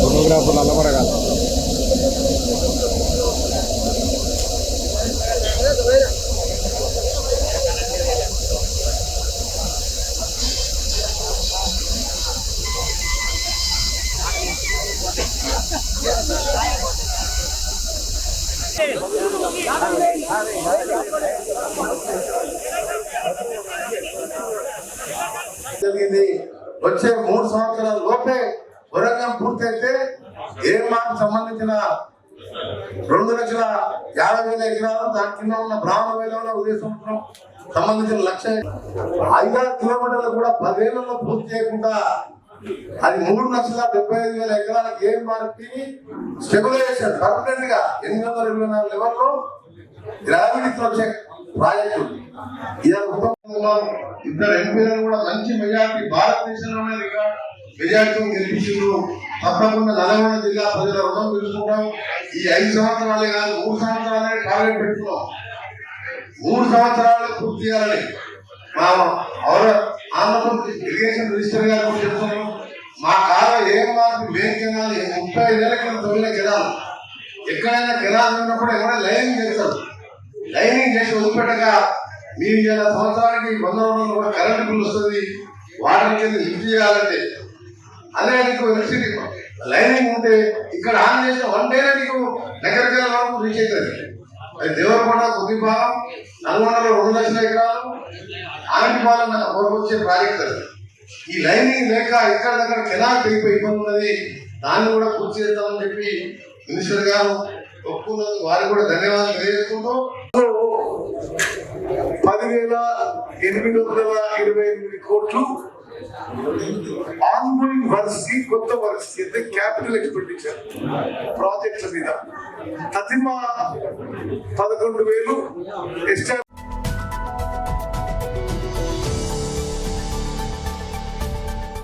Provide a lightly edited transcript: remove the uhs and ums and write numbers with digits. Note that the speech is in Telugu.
ఫోటోగ్రాఫర్లు అల్లమరగాలి. జరిగింది. వచ్చే 3 సంవత్సరాల లోపే వరంగల్ పూర్తయితే ఏమాకు సంబంధించిన 2,50,000 ఎకరాలు దాని కింద ఉన్న బ్రాహ్మణ వేలంలో ఉదయ సంవత్సరం సంబంధించిన 1,5 కిలోమీటర్లు కూడా 10 ఏళ్లలో పూర్తి చేయకుండా అది 3,75,000 ఎకరాలకు ఏం మార్పి స్టెబిలైజేషన్ పర్మనెంట్ గా 824 లెవెల్లో గ్రావిటీతో వచ్చే ప్రాజెక్టు. ఇద్దరు ఎంపీలను కూడా మంచి మెజార్టీ భారతదేశంలోనే మెజార్టీతో గెలిపించారు. తప్పకుండా నల్గొండ జిల్లా ప్రజల రుణం తెలుసుకుంటాం. ఈ 5 సంవత్సరాలే కాదు 3 సంవత్సరాలే టార్గెట్ పెట్టుకున్నాం. 3 సంవత్సరాలు పూర్తి చేయాలని మా ఆంధ్రప్రదేశ్ ఇరిగేషన్ మినిస్టర్ గారు కూడా చెప్తున్నాం. మా కాలం ఏం మార్పు మెయిన్ కెనాల్ 35 ఏళ్ల కింద తొలిన కెనాల్ ఎక్కడైనా కెనాల్ ఉన్నప్పుడు ఎక్కడైనా లైనింగ్ చేస్తారు. లైనింగ్ చేసి వదిలిపెట్టగా మీరు ఇలా సంవత్సరానికి 100 రోజులు కూడా కరెంట్ బిల్ వస్తుంది. వాటర్ కింద లిఫ్ట్ చేయాలంటే అదే నీకు ఎలక్ట్రిసిటీ లైనింగ్ ఉంటే ఇక్కడ ఆన్ చేసిన 1 డేనే నీకు దగ్గరికి వరకు రీచ్ అవుతుంది. అది దేవరకొండ కొద్ది భాగం నల్గొండలో 2 లక్షల ఎకరాలు ఆనందపాలన వరకు వచ్చే ప్రాజెక్ట్ అది. ఈ లైనింగ్ లేక ఇక్కడ దగ్గర కెనాల్ తెగిపోయి ఇబ్బంది ఉన్నది. దాన్ని కూడా పూర్తి చేస్తామని చెప్పి మినిస్టర్ గారు ఒప్పుకున్నందుకు వారికి కూడా ధన్యవాదాలు తెలియజేసుకుంటూ 10,828 కోట్లు ఆన్గోయింగ్ వర్క్స్ కి కొత్త వర్క్స్ కి అంటే క్యాపిటల్ ఎక్స్పెండిచర్ ప్రాజెక్ట్స్ మీద తతిమ 11,000